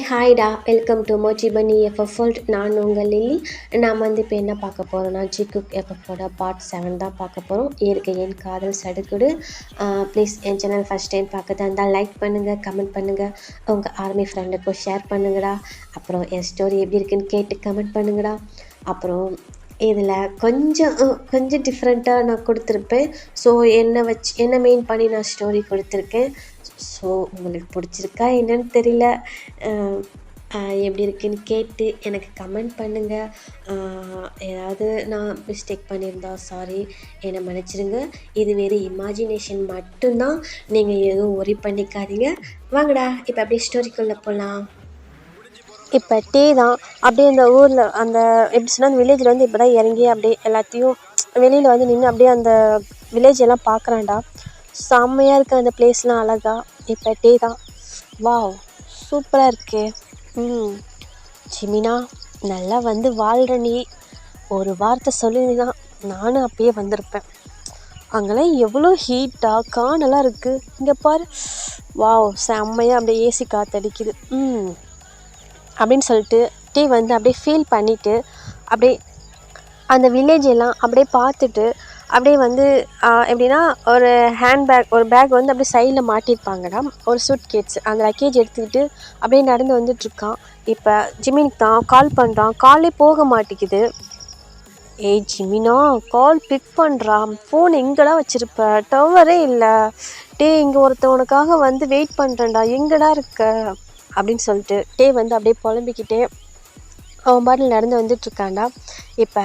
ஹாய்டா, welcome to Moj பன்னி FF. நான் உங்கள் லில்லி. நாம் இப்போ என்ன பார்க்க போகிறோம்னா, ஜிகுக் எஃப்எஃபோட பார்ட் 7 தான் பார்க்க போகிறோம். இயற்கையின் காதல் சடுகுடு. ப்ளீஸ் என் சேனல் ஃபஸ்ட் டைம் பார்க்கறதா இருந்தால் லைக் பண்ணுங்கள், கமெண்ட் பண்ணுங்கள், உங்கள் ஆர்மி ஃப்ரெண்டுக்கும் ஷேர் பண்ணுங்கடா. அப்புறம் என் ஸ்டோரி எப்படி இருக்குன்னு கேட்டு கமெண்ட் பண்ணுங்கடா. அப்புறம் இதில் கொஞ்சம் டிஃப்ரெண்ட்டாக நான் கொடுத்துருப்பேன். ஸோ என்ன மெயின் பண்ணி நான் ஸ்டோரி கொடுத்துருக்கேன். ஸோ உங்களுக்கு பிடிச்சிருக்கா என்னன்னு தெரியல. எப்படி இருக்குன்னு கேட்டு எனக்கு கமெண்ட் பண்ணுங்கள். ஏதாவது நான் மிஸ்டேக் பண்ணியிருந்தா சாரி, என்னை மன்னிச்சிடுங்க. இது வெறும் இமேஜினேஷன் மட்டும்தான், நீங்கள் எதுவும் ஒரி பண்ணிக்காதீங்க. வாங்கடா இப்போ அப்படியே ஸ்டோரிக்குள்ளே போகலாம். இப்போ டீ தான் அப்படியே இந்த ஊரில் அந்த எப்படி சொன்னால் அந்த வில்லேஜில் வந்து இப்போ தான் இறங்கி அப்படியே எல்லாத்தையும் வெளியில் வந்து நின்று அப்படியே அந்த வில்லேஜ் எல்லாம் பார்க்குறான்டா. செம்மையாக இருக்குது அந்த பிளேஸ்லாம் அழகா. இப்போ டீ தான், வாவ் சூப்பராக இருக்கே. ஜிமினா, நல்லா வந்து வாழ்கிற நீ. ஒரு வார்த்தை சொல்லினா நானும் அப்பயே வந்திருப்பேன். அங்கெல்லாம் எவ்வளோ ஹீட்டாக காணெல்லாம் இருக்குது. இங்கே பாரு, வாவ் செம்மையாக அப்படியே ஏசி காற்றடிக்குது அப்படின்னு சொல்லிட்டு டீ வந்து அப்படியே ஃபீல் பண்ணிவிட்டு அப்படியே அந்த வில்லேஜ் எல்லாம் அப்படியே பார்த்துட்டு அப்படியே வந்து எப்படின்னா ஒரு ஒரு பேக் வந்து அப்படியே சைடில் மாட்டியிருப்பாங்கடா. ஒரு சூட் கேட்ஸ் அந்த லக்கேஜ் எடுத்துக்கிட்டு அப்படியே நடந்து வந்துட்டுருக்கான். இப்போ ஜிமினுக்கு தான் கால் பண்ணுறான், காலே போக மாட்டேங்குது. ஏய் ஜிமினா, கால் பிக் பண்ணுறான், ஃபோன் எங்கடா வச்சுருப்ப, டவரே இல்லை. இங்கே ஒருத்தவனுக்காக வந்து வெயிட் பண்ணுறேன்டா, எங்கடா இருக்க அப்படின்னு சொல்லிட்டு வந்து அப்படியே புலம்பிக்கிட்டே அவன் பாட்டில் நடந்து வந்துட்டுருக்காண்டா. இப்போ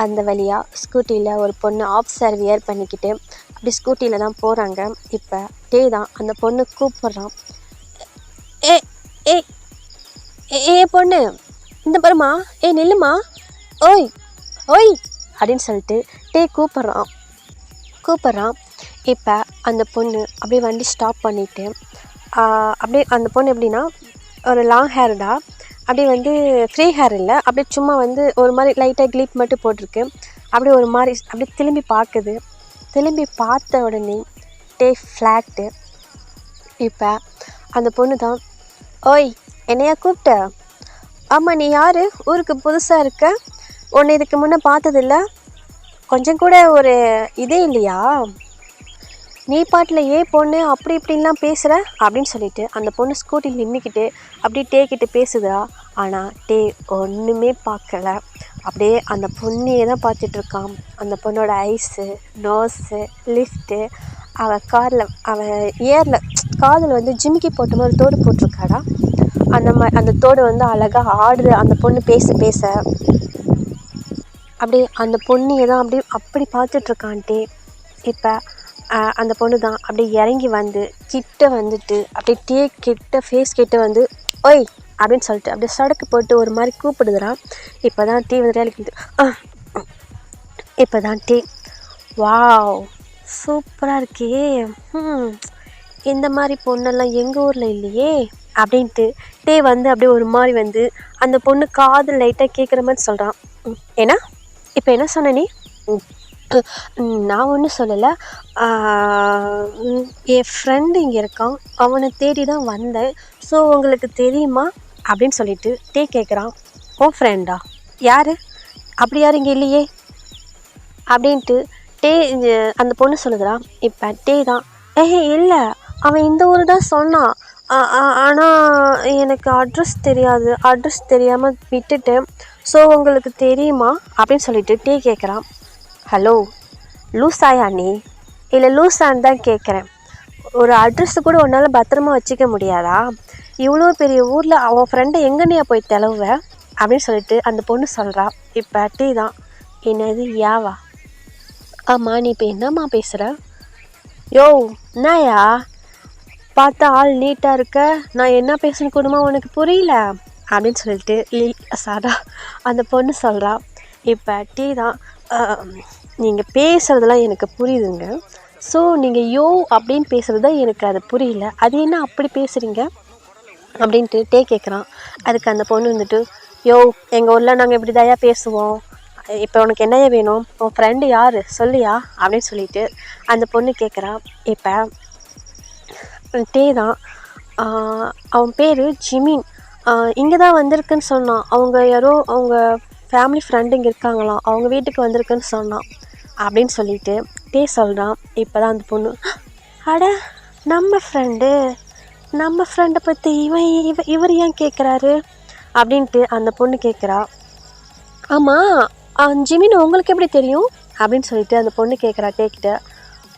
அந்த வழியாக ஸ்கூட்டியில் ஒரு பொண்ணு ஆஃப் சாரி வியர் பண்ணிக்கிட்டு அப்படி ஸ்கூட்டியில் தான் போகிறாங்க. இப்போ தான் அந்த பொண்ணு கூப்பிட்றான். ஏ ஏ ஏ பொண்ணு, இந்த பாருமா, நில்லுமா, ஓய் ஓய் அப்படின்னு சொல்லிட்டு கூப்பிட்றான். இப்போ அந்த பொண்ணு அப்படியே வண்டி ஸ்டாப் பண்ணிவிட்டு அப்படியே அந்த பொண்ணு எப்படின்னா ஒரு லாங் ஹேர்டா, அப்படியே வந்து ஃப்ரீ ஹேர் இல்லை, அப்படியே சும்மா வந்து ஒரு மாதிரி லைட்டாக கிளிப் மட்டும் போட்டிருக்கு. அப்படியே ஒரு மாதிரி அப்படியே திரும்பி பார்க்குது. திரும்பி பார்த்த உடனே ஃப்ளாட்டு. இப்போ அந்த பொண்ணு தான், ஓய் என்னையா கூப்பிட்ட? ஆமாம், நீ யார்? ஊருக்கு புதுசாக இருக்க, உன்னை இதுக்கு முன்னே பார்த்ததில்ல, கொஞ்சம் கூட ஒரு இதே இல்லையா? நீ பாட்டில் பொண்ணு அப்படி இப்படின்லாம் பேசுகிற அப்படின்னு சொல்லிட்டு அந்த பொண்ணு ஸ்கூட்டியில் நின்றுக்கிட்டு அப்படியே கிட்ட பேசுதா. ஆனால் ஒன்றுமே பார்க்கல, அப்படியே அந்த பொண்ணையே தான் பார்த்துட்ருக்கான். அந்த பொண்ணோட ஐஸு, நோஸு, லிஃப்ட்டு, அவள் ஏரில் காதில் வந்து ஜிமிக்கி போட்ட மாதிரி தோடு போட்டிருக்காடா. அந்த தோடு வந்து அழகாக ஆடுது அந்த பொண்ணு பேச. அப்படியே அந்த பொண்ணையே தான் அப்படி பார்த்துட்ருக்கான்ட்டே. இப்போ அந்த பொண்ணு தான் அப்படியே இறங்கி வந்து கிட்ட வந்துட்டு அப்படியே ஃபேஸ் கிட்ட வந்து ஓய் அப்படின்னு சொல்லிட்டு அப்படியே சடக்கு போட்டு ஒரு மாதிரி கூப்பிடுதுறான். இப்போ தான் வந்து வேலைக்கு இப்போ தான் வாவ் சூப்பராக இருக்கே, இந்த மாதிரி பொண்ணெல்லாம் எங்கள் ஊரில் இல்லையே அப்படின்ட்டு வந்து அப்படியே ஒரு மாதிரி வந்து அந்த பொண்ணு காதில் லைட்டாக கேட்குற மாதிரி சொல்கிறான். ஏன்னா இப்போ என்ன சொன்ன நீ? நான் ஒன்றும் சொல்லலை, என் ஃப்ரெண்டு இங்கே இருக்கான், அவனை தேடி தான் வந்தேன். ஸோ உங்களுக்கு தெரியுமா அப்படின்னு சொல்லிட்டு கேட்குறான். ஓ ஃப்ரெண்டா? யார்? அப்படி யார் இங்கே இல்லையே அப்படின்ட்டு அந்த பொண்ணு சொல்லுதுறான். இப்போ தான், இல்லை, அவன் இந்த ஊர் தான் சொன்னான், ஆனால் எனக்கு அட்ரஸ் தெரியாமல் விட்டுட்டேன். ஸோ உங்களுக்கு தெரியுமா அப்படின்னு சொல்லிட்டு கேட்குறான். ஹலோ, லூஸாயா நீ? இல்லை லூஸான்னு தான் கேட்குறேன். ஒரு அட்ரஸு கூட உன்னால் பத்திரமா வச்சுக்க முடியாதா? இவ்வளோ பெரிய ஊரில் அவன் ஃப்ரெண்டை எங்கேனையா போய் தெளவுவ அப்படின்னு சொல்லிட்டு அந்த பொண்ணு சொல்கிறா. இப்போ தான், என்னது யாவா? ஆமாம், நீ இப்போ என்னம்மா பேசுகிற? யோ என்னயா பார்த்தா ஆள் நீட்டாக இருக்க, நான் என்ன பேசணும் கூடமா உனக்கு புரியல அப்படின்னு சொல்லிட்டு அந்த பொண்ணு சொல்கிறா. இப்போ தான், நீங்கள் பேசுகிறதெல்லாம் எனக்கு புரியுதுங்க. ஸோ நீங்கள் யோ அப்படின்னு பேசுகிறது தான் எனக்கு அது புரியல, அது என்ன அப்படி பேசுகிறீங்க அப்படின்ட்டு கேட்குறான். அதுக்கு அந்த பொண்ணு வந்துட்டு, யோ எங்கள் ஊரில் நாங்கள் இப்படி தாயா பேசுவோம், இப்போ உனக்கு என்னையா வேணும், உன் ஃப்ரெண்டு யார் சொல்லியா அப்படின்னு சொல்லிட்டு அந்த பொண்ணு கேட்குறான். இப்போ தான், அவன் பேர் ஜிமின், இங்கே தான் வந்திருக்குன்னு சொன்னான். அவங்க யாரோ அவங்க ஃபேமிலி ஃப்ரெண்டு இங்கே இருக்காங்களாம், அவங்க வீட்டுக்கு வந்திருக்குன்னு சொன்னான் அப்படின்னு சொல்லிட்டு டே சொல்கிறான். இப்போ தான் அந்த பொண்ணு, அட நம்ம ஃப்ரெண்டை பற்றி இவர் ஏன் கேட்குறாரு அப்படின்ட்டு அந்த பொண்ணு கேட்குறா. ஆமாம் ஜிமின் உங்களுக்கு எப்படி தெரியும் அப்படின்னு சொல்லிட்டு அந்த பொண்ணு கேட்குறா டேக்கிட்ட.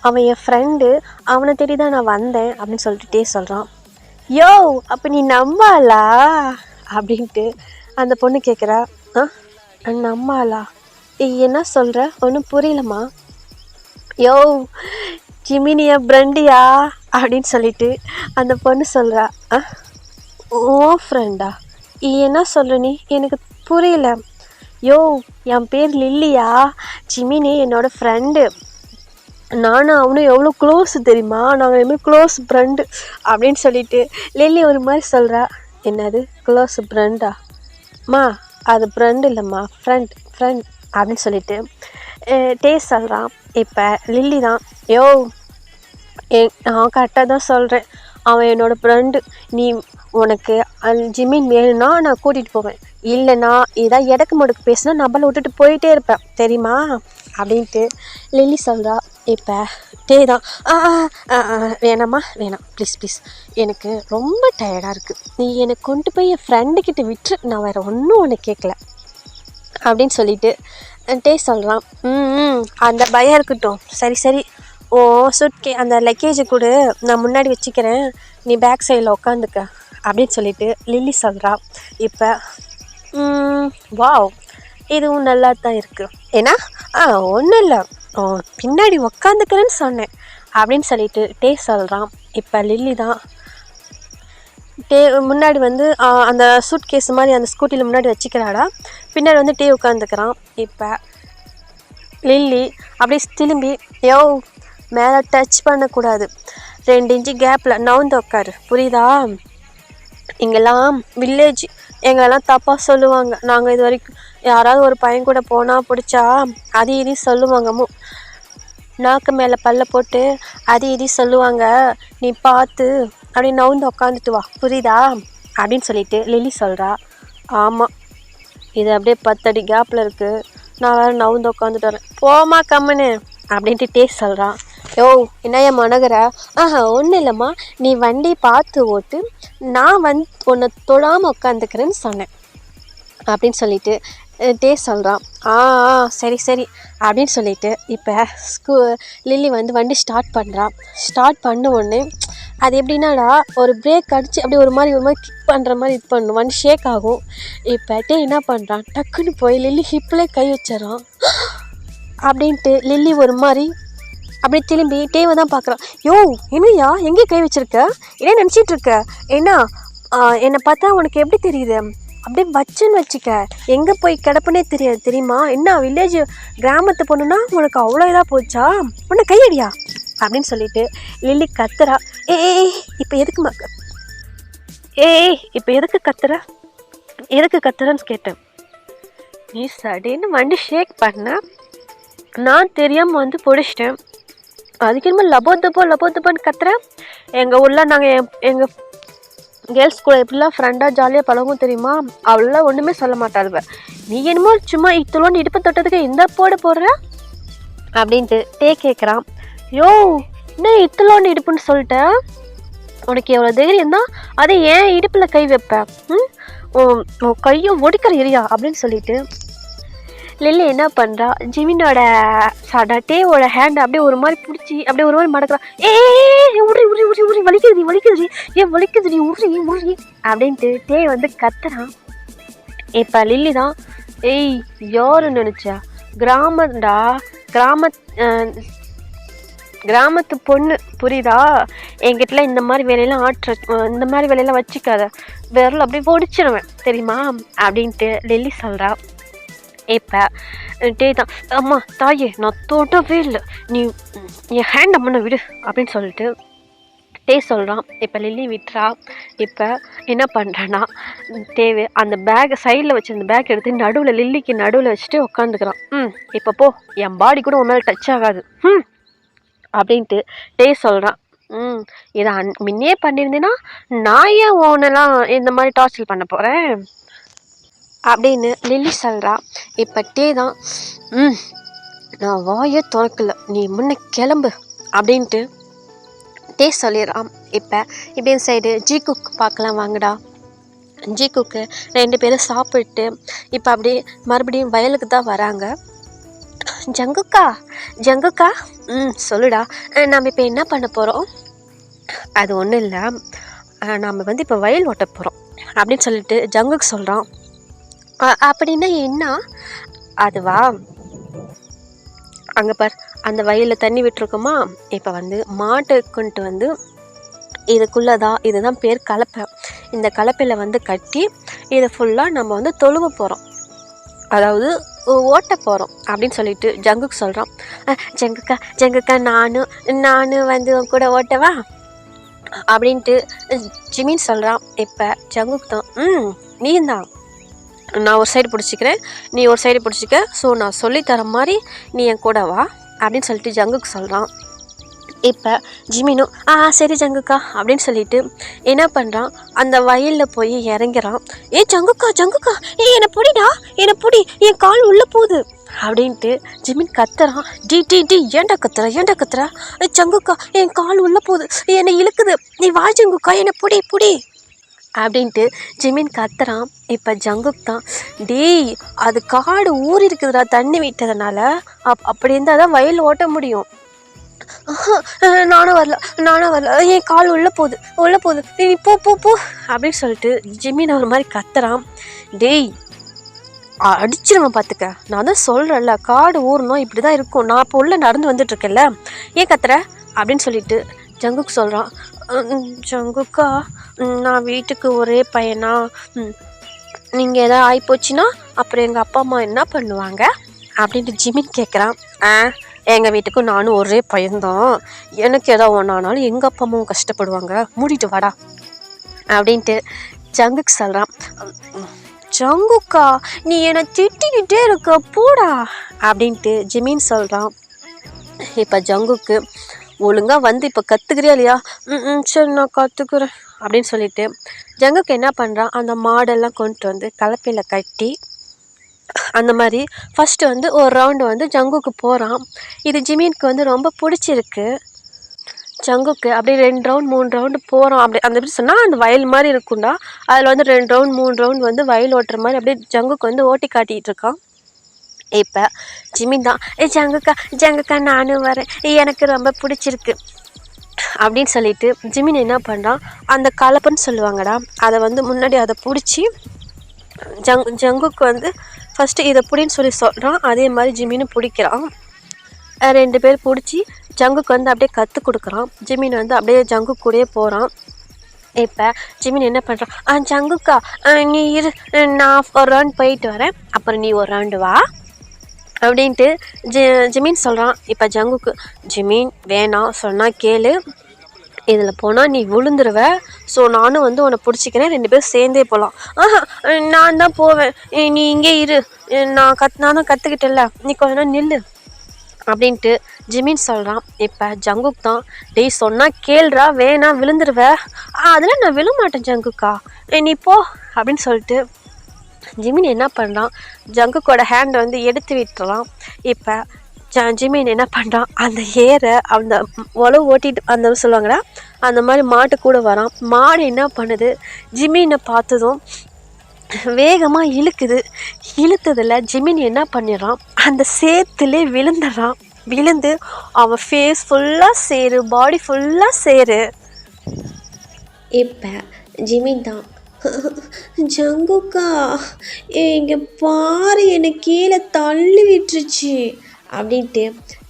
அவன் என் ஃப்ரெண்டு, அவனை தேடி தான் நான் வந்தேன் அப்படின்னு சொல்லிட்டு டே சொல்கிறான். யோ அப்போ நீ நம்பாளா அப்படின்ட்டு அந்த பொண்ணு கேட்குறா. நம்பாளா? என்ன சொல்கிற? ஒன்றும் புரியலம்மா. யோ ஜிமினியா பிரண்டியா அப்படின்னு சொல்லிட்டு அந்த பொண்ணு சொல்கிறா. ஓ ஃப்ரெண்டா? என்ன சொல்கிற நீ? எனக்கு புரியல. யோ என் பேர் லில்லியா, ஜிமினி என்னோடய ஃப்ரெண்டு, நானும் அவனும் எவ்வளோ க்ளோஸு தெரியுமா, நாங்கள் இனிமேல் க்ளோஸ் ஃப்ரெண்டு அப்படின்னு சொல்லிட்டு லில்லி ஒரு மாதிரி சொல்கிறா. என்னது க்ளோஸ் ஃப்ரெண்டா? அது ஃப்ரெண்டு இல்லைம்மா, ஃப்ரெண்ட் அப்படின்னு சொல்லிட்டு டே சொல்கிறான். இப்போ லில்லி தான், யோ நான் கரெக்டாக தான் சொல்கிறேன், அவன் என்னோடய ஃப்ரெண்டு, நீ உனக்கு ஜிமின் வேணும்னா நான் கூட்டிகிட்டு போவேன், இல்லைனா இதான் எடக்கு முடக்கு பேசினா நம்மளை விட்டுட்டு போயிட்டே இருப்பேன் தெரியுமா அப்படின்ட்டு லில்லி சொல்கிறா. இப்போ டே தான், வேணாம்மா வேணாம், ப்ளீஸ் எனக்கு ரொம்ப டயர்டாக இருக்குது, நீ எனக்கு கொண்டு போய் என் ஃப்ரெண்டுக்கிட்ட விட்டு, நான் வேறு ஒன்றும் உன்னை கேட்கல அப்படின்னு சொல்லிட்டு டே சொல்கிறான். அந்த பயம் இருக்கட்டும், சரி ஓ அந்த லக்கேஜை கூட நான் முன்னாடி வச்சுக்கிறேன், நீ பேக் சைடில் உட்காந்துக்க அப்படின்னு சொல்லிட்டு லில்லி சொல்கிறா. இப்போ வாவ் இதுவும் நல்லா தான் இருக்குது, ஏன்னா ஒன்றும் இல்லை பின்னாடி உக்காந்துக்கிறேன்னு சொன்னேன் அப்படின்னு சொல்லிட்டு டே சொல்கிறான். இப்போ லில்லி தான் டே முன்னாடி வந்து அந்த சூட் கேஸ் மாதிரி அந்த ஸ்கூட்டியில் முன்னாடி வச்சுக்கிறாடா, பின்னாடி வந்து டே உட்காந்துக்கிறான். இப்போ லில்லி அப்படியே திரும்பி, யோ மேலே டச் பண்ணக்கூடாது, 2 இன்ச்சு கேப்பில் நவுந்து உட்காரு புரியுதா, இங்கெல்லாம் வில்லேஜ், எங்களெல்லாம் தப்பாக சொல்லுவாங்க, நாங்கள் இது வரைக்கும் யாராவது ஒரு பையன் கூட போனால் பிடிச்சா அது இது சொல்லுவாங்க, நாக்கு மேலே பல்ல போட்டு அது இது சொல்லுவாங்க, நீ பார்த்து அப்படி நவுந்து உக்காந்துட்டு வா புரியுதா அப்படின்னு சொல்லிட்டு லில்லி சொல்கிறா. ஆமாம் இது அப்படியே 10 அடி கேப்பில் இருக்குது, நான் வேறு நவுந்து உட்காந்துட்டு வரேன், போமா கம்முன்னு அப்படின்ட்டு டேஸ்ட் சொல்கிறான். யோ என்னையா மனகர? ஒன்றும் இல்லைம்மா, நீ வண்டி பார்த்து ஓட்டு, நான் உன்னை தொடாமல் உட்காந்துக்கிறேன்னு சொன்னேன் அப்படின்னு சொல்லிட்டு டேஸ்ட் சொல்கிறான். சரி அப்படின்னு சொல்லிட்டு இப்போ லில்லி வந்து வண்டி ஸ்டார்ட் பண்ண உடனே அது எப்படின்னாடா ஒரு பிரேக் அடித்து அப்படியே ஒரு மாதிரி கிக் பண்ணுற மாதிரி இது பண்ணணும், வண்டி ஷேக் ஆகும். இப்போ டே என்ன பண்ணுறான், டக்குன்னு போய் லில்லி ஹிப்பிலே கை வச்சிடறான். அப்படின்ட்டு லில்லி ஒரு மாதிரி அப்படியே திரும்பி டேவை தான் பார்க்குறான். யோ என்னையா எங்கே கை வச்சிருக்க, என்ன நினச்சிட்டு இருக்க, என்ன என்னை பார்த்தா உனக்கு எப்படி தெரியுது, அப்படியே வச்சுன்னு வச்சுக்க, எங்கே போய் கிடப்புனே தெரியாது தெரியுமா, என்ன வில்லேஜ் கிராமத்து பொண்ணுன்னா உனக்கு அவ்வளோ இதாக போச்சா, உன்னை கையடியா அப்படின்னு சொல்லிட்டு லில்லி கத்துறா. இப்போ எதுக்கு கத்துறன்னு கேட்டேன். நீ சடேன்னு வண்டி ஷேக் பண்ண, நான் தெரியாமல் வந்து பிடிச்சிட்டேன், அதுக்கு என்னமோ லபோத்தப்பான்னு கத்துறேன். எங்கள் ஊரில் நாங்கள் எங்கள் கேர்ள்ஸ் கூட எப்படிலாம் ஃப்ரெண்டாக ஜாலியாக பழகும் தெரியுமா, அவளாம் ஒன்றுமே சொல்ல மாட்டாளுவ, நீ என்னமோ சும்மா இத்தலோன்னு இடுப்பு தொட்டதுக்கு இந்த போடுற அப்படின்ட்டு டே கேட்குறான். யோ என்ன இத்தலோன்னு இடுப்புன்னு சொல்லிட்டேன், உனக்கு எவ்வளோ தைரியம் தான் அதே ஏன் இடுப்பில் கை வைப்பேன், கையும் ஒடிக்கிற ஏரியா அப்படின்னு சொல்லிட்டு லில்லி என்ன பண்ணுறா, ஜிமினோட டேவோட ஹேண்டை அப்படியே ஒரு மாதிரி பிடிச்சி அப்படியே ஒரு மாதிரி மடக்கிறா. உரி வலிக்குதுடி ஏன் வலிக்குதுடி உரி அப்படின்ட்டு டே வந்து கத்துறான். இப்போ லில்லி தான், யாருன்னு நினச்சா, கிராமத்து பொண்ணு புரியுதா, என்கிட்டலாம் இந்த மாதிரி வேலையெல்லாம் வச்சுக்காத, விரல் அப்படியே ஒடிச்சிடுவேன் தெரியுமா அப்படின்ட்டு லில்லி சொல்கிறா. இப்போ டே தான், அம்மா தாயே நான் தொடவே இல்லை, நீ என் ஹேண்ட் அம்மனை விடு அப்படின்னு சொல்லிட்டு டே சொல்கிறான். இப்போ லில்லி விட்டுறா. இப்போ என்ன பண்ணுறான்னா தேவை அந்த பேக்கை சைடில் வச்சு அந்த பேக் எடுத்து லில்லிக்கு நடுவில் வச்சுட்டு உட்காந்துக்கிறான். இப்போ போ, என் பாடி கூட உன் மேலே டச் ஆகாது அப்படின்ட்டு டே சொல்கிறான். ம். இத முன்னயே பண்ணியிருந்தேன்னா, நான் ஏன் உன்னலாம் இந்த மாரி டார்ச்சர் பண்ண போறேன்? அப்படின்னு லில்லி சொல்றா. இப்ப டே தான், ம் நான் வாயே தொறக்கல. நீ முன்ன கிளம்பு அப்படின்ட்டு டே சொல்லிடுறான். இப்ப இப்படின்னு சைடு ஜி குக் பார்க்கலாம் வாங்கடா. ஜி குக்கு 2 பேரும் சாப்பிட்டு இப்ப அப்படியே மறுபடியும் வயலுக்கு தான் வராங்க. ஜங்குக்கா, ஜங்குக்கா, சொல்லுடா. நம்ம இப்ப என்ன பண்ண போறோம்? அது ஒன்றும் இல்லை, நாம் வந்து இப்போ வயல் ஓட்ட போகிறோம் அப்படின்னு சொல்லிட்டு ஜங்குக்கு சொல்கிறான். அப்படின்னா என்ன? அதுவா, அங்கே பார் அந்த வயலில் தண்ணி விட்டுருக்கோமா, இப்போ வந்து மாட்டை கொண்டு வந்து இதுக்குள்ளதான், இதுதான் பேர் கலப்பை. இந்த கலப்பையில் வந்து கட்டி இதை ஃபுல்லாக நம்ம வந்து தொழுவ போகிறோம், அதாவது ஓட்ட போகிறோம் அப்படின்னு சொல்லிட்டு ஜங்குக்கு சொல்கிறான். ஜங்குக்கா, ஜங்குக்கா, நானும் வந்து உன் கூட ஓட்டவா அப்படின்ட்டு ஜிமின் சொல்கிறான். இப்போ ஜங்குக்கு தான், நீ தான், நான் ஒரு சைடு பிடிச்சிக்கிறேன், நீ ஒரு சைடு பிடிச்சிக்க, ஸோ நான் சொல்லித்தர மாதிரி நீ என் கூட வா அப்படின்னு சொல்லிட்டு ஜங்குக்கு சொல்கிறான். இப்போ ஜிமினும் சரி ஜங்குக்கா அப்படின்னு சொல்லிட்டு என்ன பண்ணுறான், அந்த வயலில் போய் இறங்கிறான். ஜங்குக்கா, ஜங்குக்கா, என்னை பிடிடா, என்னை பிடி, என் கால் உள்ளே போகுது அப்படின்ட்டு ஜிமின் கத்துறான். டி ஏன்டா கத்துற? ஜங்குக்கா, என் கால் உள்ளே போகுது, என்னை இழுக்குது, நீ வா ஜங்குக்கா, என்னை புடி அப்படின்ட்டு ஜிமின் கத்துறான். இப்போ ஜங்குக் தான், டேய் அது காடு ஊறி இருக்குதுடா தண்ணி விட்டதுனால, அப்படி இருந்தால் தான் வயல் ஓட்ட முடியும். நானும் வரல, என் கால் உள்ளே போகுது, நீ போ அப்படின்னு சொல்லிட்டு ஜிமின் ஒரு மாதிரி கத்துறான். டேய் அடிச்சிருவேன் பார்த்துக்க, நான் தான் சொல்கிறேன்ல, காடு ஊறணும் இப்படி தான் இருக்கும், நான் இப்போ உள்ள நடந்து வந்துட்டுருக்கேன்ல, ஏன் கத்துற அப்படின்னு சொல்லிட்டு ஜங்குக் சொல்கிறான். ஜங்குக்கா, நான் வீட்டுக்கு ஒரே பையனா, நீங்கள் எதாவது ஆகிப்போச்சுன்னா அப்புறம் எங்கள் அப்பா அம்மா என்ன பண்ணுவாங்க அப்படின்ட்டு ஜிமின் கேட்குறான். எங்கள் வீட்டுக்கும் நானும் ஒரே பையன்தான், எனக்கு எதாவது ஒன்றானாலும் எங்கள் அப்பா அம்மாவும் கஷ்டப்படுவாங்க, மூடிட்டு வாடா அப்படின்ட்டு ஜங்குக்கு சொல்கிறான். ஜங்குக்கா, நீ என்னை திட்டிக்கிட்டே இருக்க போடா அப்படின்ட்டு ஜிமின் சொல்கிறான். இப்போ ஜங்குக்கு ஒழுங்காக வந்து இப்போ கற்றுக்கிறியா இல்லையா? சரி நான் கற்றுக்குறேன் அப்படின்னு சொல்லிட்டு ஜங்குக்கு என்ன பண்ணுறான், அந்த மாடெல்லாம் கொண்டு வந்து கலப்பையில் கட்டி அந்த மாதிரி ஃபஸ்ட்டு வந்து ஒரு ரவுண்டு வந்து ஜங்குக்கு போகிறான். இது ஜிமினுக்கு வந்து ரொம்ப பிடிச்சிருக்கு. ஜங்குக்கு அப்படியே 2 ரவுண்ட் 3 ரவுண்டு போகிறான். அப்படி அந்த மாதிரி சொன்னால் அந்த வயல் மாதிரி இருக்கும்டா, அதில் வந்து 2 ரவுண்ட் 3 ரவுண்ட் வந்து வயல் ஓட்டுற மாதிரி அப்படியே ஜங்குக்கு வந்து ஓட்டி காட்டிகிட்டு இருக்கான். இப்போ ஜிமின் தான், ஜங்குக்கா நானும் வரேன், எனக்கு ரொம்ப பிடிச்சிருக்கு அப்படின்னு சொல்லிட்டு ஜிமின் என்ன பண்ணுறான், அந்த கலப்பைன்னு சொல்லுவாங்கடா, அதை வந்து முன்னாடி அதை பிடிச்சி ஜங்குக்கு வந்து ஃபஸ்ட்டு இதை பிடின்னு சொல்லி சொல்கிறான். அதே மாதிரி ஜிமினும் பிடிக்கிறான். 2 பேர் பிடிச்சி ஜங்குக்கு வந்து அப்படியே கற்றுக் கொடுக்குறான். ஜிமின் வந்து அப்படியே ஜங்கு கூடயே போகிறான். இப்போ ஜிமின் என்ன பண்ணுறான், ஜங்குக்கா நீ இரு, நான் ஒரு ரவுண்ட் போயிட்டு வரேன், அப்புறம் நீ ஒரு ரவுண்டு வா அப்படின்ட்டு ஜிமின் சொல்கிறான். இப்போ ஜங்குக்கு, ஜிமின் வேணாம், சொன்னால் கேளு, இதில் போனால் நீ விழுந்துருவ, ஸோ நானும் வந்து உன்னை பிடிச்சிக்கிறேன், 2 பேரும் சேர்ந்தே போகலாம். நான் தான் போவேன், நீ இங்கே இரு, நான் தான் கற்றுக்கிட்டேன்ல, நீ கொஞ்ச நேரம் நில்லு அப்படின்ட்டு ஜிமின் சொல்கிறான். இப்போ ஜங்குக் தான், டேய் சொன்னால் கேள்றா, வேணாம் விழுந்துருவ. அதெல்லாம் நான் விழ மாட்டேன் ஜங்குக்கா, நீ போ அப்படின்னு சொல்லிட்டு ஜிமின் என்ன பண்ணுறான், ஜங்குக்கோட ஹேண்டை வந்து எடுத்து விட்டுறான். இப்போ ஜிமின் என்ன பண்ணுறான், அந்த ஏரை அந்த உழவு ஓட்டிட்டு அந்த சொல்லுவாங்கடா, அந்த மாதிரி மாட்டு கூட வரான். மாடு என்ன பண்ணுது, ஜிமினை பார்த்ததும் வேகமாக இழுத்ததில் ஜிமின் என்ன பண்ணிடுறான், அந்த சேத்துலே விழுந்துடுறான். விழுந்து அவன் ஃபேஸ் ஃபுல்லாக சேரு, பாடி ஃபுல்லாக சேரு. இப்போ ஜிமின் தான், ஜங்குக்கா இங்கே பாரு, என்னை கீழே தள்ளி விட்டுருச்சு அப்படின்ட்டு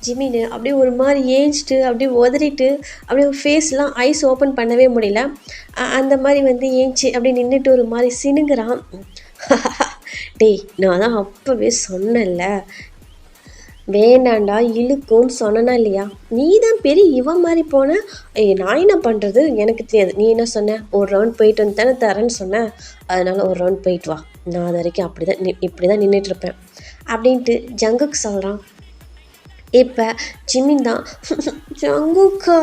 ஜிமின் அப்படியே ஒரு மாதிரி ஏஞ்சிட்டு அப்படியே உதறிட்டு அப்படியே ஃபேஸ்லாம் ஐஸ் ஓப்பன் பண்ணவே முடியல, அந்த மாதிரி வந்து ஏஞ்சி அப்படியே நின்றுட்டு ஒரு மாதிரி சினுங்குறான். டேய் நான் தான் அப்போவே சொன்னேன்ல, வேண்டாண்டா இழுக்கும்னு சொன்னா இல்லையா, நீ தான் பெரிய இவன் மாதிரி போன, நான் என்ன பண்ணுறது எனக்கு தெரியாது, நீ என்ன சொன்ன, ஒரு ரவுண்ட் போயிட்டு வந்து தானே தரேன்னு சொன்னேன், அதனால் ஒரு ரவுண்ட் போயிட்டு வா, நான் அது வரைக்கும் இப்படி தான் நின்றுட்டுருப்பேன் அப்படின்ட்டு ஜங்குக்கு சொல்கிறான். இப்போ ஜிமின் தான், ஜங்குக்கா